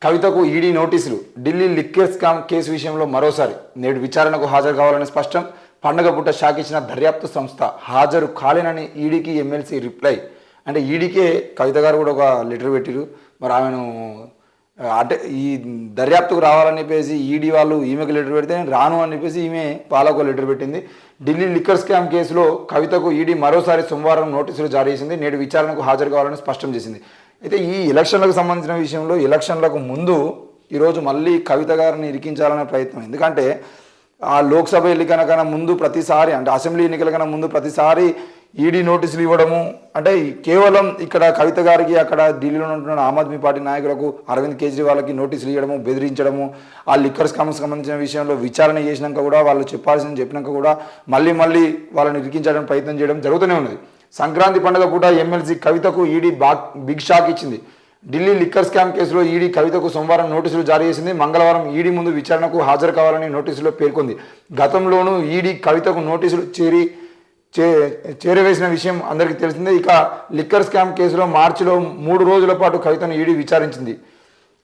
కవితకు ఈడీ నోటీసులు. Delhi liquor scam case విషయంలో మరోసారి నేడు విచారణకు హాజరు కావాలని స్పష్టం. పండగ పూట షాక్ ఇచ్చిన దర్యాప్తు సంస్థ హాజరు కాలేనని ఈడీకి ఎమ్మెల్సీ రిప్లై. అంటే ఈడీకే కవిత గారు కూడా ఒక లెటర్ పెట్టిరు. మరి ఆమెను అంటే ఈ దర్యాప్తుకు రావాలని చెప్పేసి ఈడీ వాళ్ళు ఈమెకు లెటర్ పెడితే నేను రాను అని చెప్పేసి ఈమె వాళ్ళకు లెటర్ పెట్టింది. ఢిల్లీ లిక్కర్ స్కామ్ కేసులో కవితకు ఈడీ మరోసారి సోమవారం నోటీసులు జారీ చేసింది. నేడు విచారణకు హాజరు కావాలని స్పష్టం చేసింది. అయితే ఈ ఎలక్షన్లకు సంబంధించిన విషయంలో ఎలక్షన్లకు ముందు ఈరోజు మళ్ళీ కవిత గారిని ఇరికించాలనే ప్రయత్నం. ఎందుకంటే ఆ లోక్సభ ఎన్నికల కన్నా ముందు ప్రతిసారి, అంటే అసెంబ్లీ ఎన్నికల కన్నా ముందు ప్రతిసారి ఈడీ నోటీసులు ఇవ్వడము, అంటే కేవలం ఇక్కడ కవిత గారికి అక్కడ ఢిల్లీలో ఉంటున్న ఆమ్ ఆద్మీ పార్టీ నాయకులకు అరవింద్ కేజ్రీవాల్కి నోటీసులు ఇవ్వడము, బెదిరించడము, ఆ లిక్కర్ స్కామ్కి సంబంధించిన విషయంలో విచారణ చేసినాక కూడా వాళ్ళు చెప్పాల్సింది చెప్పినాక కూడా మళ్ళీ వాళ్ళని ఇరికించడానికి ప్రయత్నం చేయడం జరుగుతూనే ఉన్నది. సంక్రాంతి పండుగ పూట ఎమ్మెల్సీ కవితకు ఈడీ బిగ్ షాక్ ఇచ్చింది. ఢిల్లీ లిక్కర్ స్కామ్ కేసులో ఈడీ కవితకు సోమవారం నోటీసులు జారీ చేసింది. మంగళవారం ఈడీ ముందు విచారణకు హాజరు కావాలని నోటీసులో పేర్కొంది. గతంలోనూ ఈడీ కవితకు నోటీసులు చేరవేసిన విషయం అందరికీ తెలిసిందే. ఇక లిక్కర్ స్కామ్ కేసులో మార్చిలో 3 రోజుల పాటు కవితను ఈడీ విచారించింది.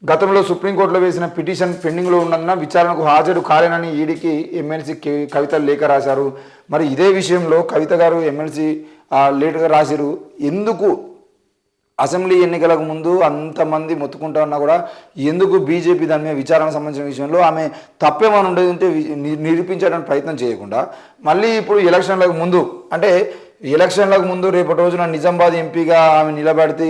గతంలో సుప్రీంకోర్టులో వేసిన పిటిషన్ పెండింగ్లో ఉన్నందున విచారణకు హాజరు కాలేనని ఈడీకి ఎమ్మెల్సీ కవిత లేఖ రాశారు. మరి ఇదే విషయంలో కవిత గారు ఎమ్మెల్సీ లేఖ రాశారు. ఎందుకు అసెంబ్లీ ఎన్నికలకు ముందు అంతమంది మొత్తుకుంటా ఉన్నా కూడా ఎందుకు బీజేపీ దాని మీద విచారణ సంబంధించిన విషయంలో ఆమె తప్పేమని ఉండేదంటే నిరూపించడానికి ప్రయత్నం చేయకుండా మళ్ళీ ఇప్పుడు ఎలక్షన్లకు ముందు, అంటే ఎలక్షన్లకు ముందు రేపటి రోజున నిజామాబాద్ ఎంపీగా ఆమె నిలబడితే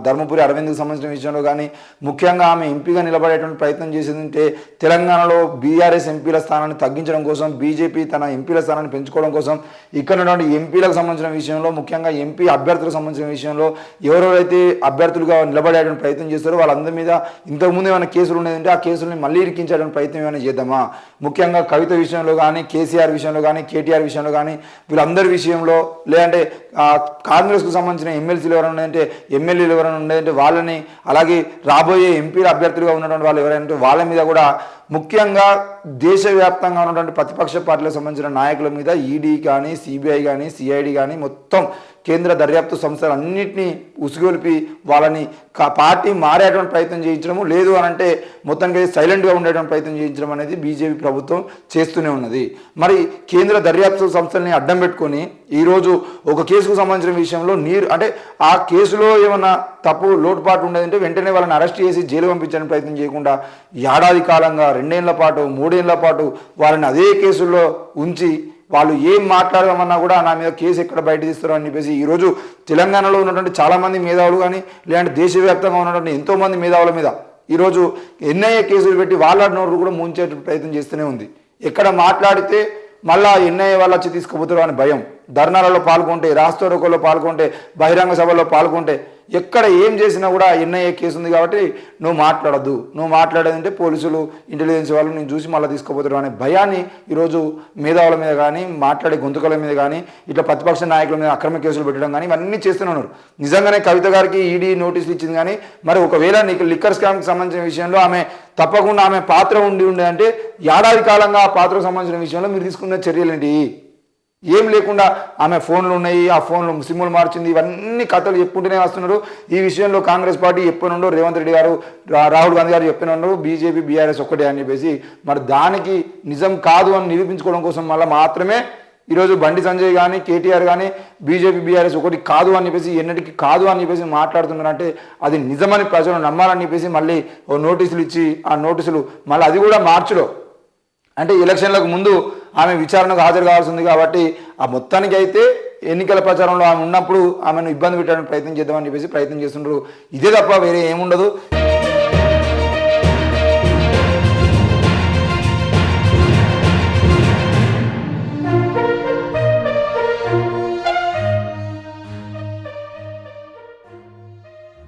ధర్మపురి అరవింద్కి సంబంధించిన విషయంలో కానీ ముఖ్యంగా ఆమె ఎంపీగా నిలబడేటువంటి ప్రయత్నం చేసిందంటే తెలంగాణలో బీఆర్ఎస్ ఎంపీల స్థానాన్ని తగ్గించడం కోసం, బీజేపీ తన ఎంపీల స్థానాన్ని పెంచుకోవడం కోసం ఇక్కడ ఉన్నటువంటి ఎంపీలకు సంబంధించిన విషయంలో, ముఖ్యంగా ఎంపీ అభ్యర్థులకు సంబంధించిన విషయంలో ఎవరెవరైతే అభ్యర్థులుగా నిలబడేటువంటి ప్రయత్నం చేస్తారో వాళ్ళందరి మీద ఇంతకుముందు ఏమైనా కేసులు ఉండేదంటే ఆ కేసుల్ని మళ్ళీ ఇరికించడానికి ప్రయత్నం ఏమైనా చేద్దామా. ముఖ్యంగా కవిత విషయంలో కానీ, కేసీఆర్ విషయంలో కానీ, కేటీఆర్ విషయంలో కానీ, వీళ్ళందరి విషయంలో, లేదంటే కాంగ్రెస్కు సంబంధించిన ఎమ్మెల్సీలు ఎవరైనా ఉన్నాయంటే, ఎమ్మెల్యేలు ఎవరైనా ఉన్నాయంటే వాళ్ళని, అలాగే రాబోయే ఎంపీల అభ్యర్థులుగా ఉన్నటువంటి వాళ్ళు ఎవరైనా వాళ్ళ మీద కూడా, ముఖ్యంగా దేశవ్యాప్తంగా ఉన్నటువంటి ప్రతిపక్ష పార్టీలకు సంబంధించిన నాయకుల మీద ఈడీ కానీ, సిబిఐ కానీ, సిఐడి కానీ మొత్తం కేంద్ర దర్యాప్తు సంస్థలన్నింటినీ ఉసుగొలిపి వాళ్ళని పార్టీ మారేటువంటి ప్రయత్నం చేయించడము, లేదు అని అంటే మొత్తానికి సైలెంట్గా ఉండేటువంటి ప్రయత్నం చేయించడం అనేది బీజేపీ ప్రభుత్వం చేస్తూనే ఉన్నది. మరి కేంద్ర దర్యాప్తు సంస్థల్ని అడ్డం పెట్టుకొని ఈరోజు ఒక కేసుకు సంబంధించిన విషయంలో అంటే ఆ కేసులో ఏమన్నా తప్పు లోటుపాటు ఉండేదంటే వెంటనే వాళ్ళని అరెస్ట్ చేసి జైలు పంపించడానికి ప్రయత్నం చేయకుండా ఏడాది కాలంగా 2 ఏళ్ల పాటు 3 ఏళ్ల పాటు వాళ్ళని అదే కేసుల్లో ఉంచి వాళ్ళు ఏం మాట్లాడదామన్నా కూడా నా మీద కేసు ఎక్కడ బయట తీస్తారో అని చెప్పేసి ఈరోజు తెలంగాణలో ఉన్నటువంటి చాలామంది మేధావులు కానీ, లేదంటే దేశవ్యాప్తంగా ఉన్నటువంటి ఎంతోమంది మేధావుల మీద ఈరోజు ఎన్ఐఏ కేసులు పెట్టి వాళ్ళ నోరు కూడా ముంచే ప్రయత్నం చేస్తూనే ఉంది. ఎక్కడ మాట్లాడితే మళ్ళా ఎన్ఐఏ వాళ్ళు వచ్చి తీసుకుపోతారు అని భయం. ధర్నాలలో పాల్గొంటే, రాస్తారోకోలో పాల్గొంటే, బహిరంగ సభలో పాల్గొంటే, ఎక్కడ ఏం చేసినా కూడా ఎన్ఐఏ కేసు ఉంది కాబట్టి నువ్వు మాట్లాడద్దు, నువ్వు మాట్లాడేదంటే పోలీసులు, ఇంటెలిజెన్స్ వాళ్ళు నేను చూసి మళ్ళీ తీసుకుపోతారు అనే భయాన్ని ఈరోజు మేధావుల మీద కానీ, మాట్లాడే గొంతుకల మీద కానీ, ఇట్లా ప్రతిపక్ష నాయకుల మీద అక్రమ కేసులు పెట్టడం కానీ ఇవన్నీ చేస్తూనే ఉన్నారు. నిజంగానే కవిత గారికి ఈడీ నోటీసులు ఇచ్చింది కానీ, మరి ఒకవేళ లిక్కర్ స్కామ్కి సంబంధించిన విషయంలో ఆమె తప్పకుండా ఆమె పాత్ర ఉండే అంటే ఏడాది కాలంగా ఆ పాత్రకు సంబంధించిన విషయంలో మీరు తీసుకున్న చర్యలేంటి? ఏం లేకుండా ఆమె ఫోన్లు ఉన్నాయి, ఆ ఫోన్లు సిమ్ములు మార్చింది, ఇవన్నీ కథలు చెప్పుకుంటూనే వస్తున్నారు. ఈ విషయంలో కాంగ్రెస్ పార్టీ ఎప్పనుండో రేవంత్ రెడ్డి గారు, రాహుల్ గాంధీ గారు చెప్పినుండో బీజేపీ బీఆర్ఎస్ ఒక్కటే అని చెప్పేసి, మరి దానికి నిజం కాదు అని నిరూపించుకోవడం కోసం మళ్ళీ మాత్రమే ఈరోజు బండి సంజయ్ కానీ, కేటీఆర్ కానీ బీజేపీ బీఆర్ఎస్ ఒకటి కాదు అని చెప్పేసి, ఎన్నటికి కాదు అని చెప్పేసి మాట్లాడుతున్నారంటే అది నిజమని ప్రజలు నమ్మాలని చెప్పేసి మళ్ళీ ఓ నోటీసులు ఇచ్చి, ఆ నోటీసులు మళ్ళీ అది కూడా మార్చిలో, అంటే ఎలక్షన్లకు ముందు ఆమె విచారణకు హాజరు కావాల్సి ఉంది కాబట్టి ఆ మొత్తానికి అయితే ఎన్నికల ప్రచారంలో ఆమె ఉన్నప్పుడు ఆమెను ఇబ్బంది పెట్టడానికి ప్రయత్నం చేద్దామని చెప్పేసి ప్రయత్నం చేస్తున్నారు. ఇదే తప్ప వేరే ఏముండదు.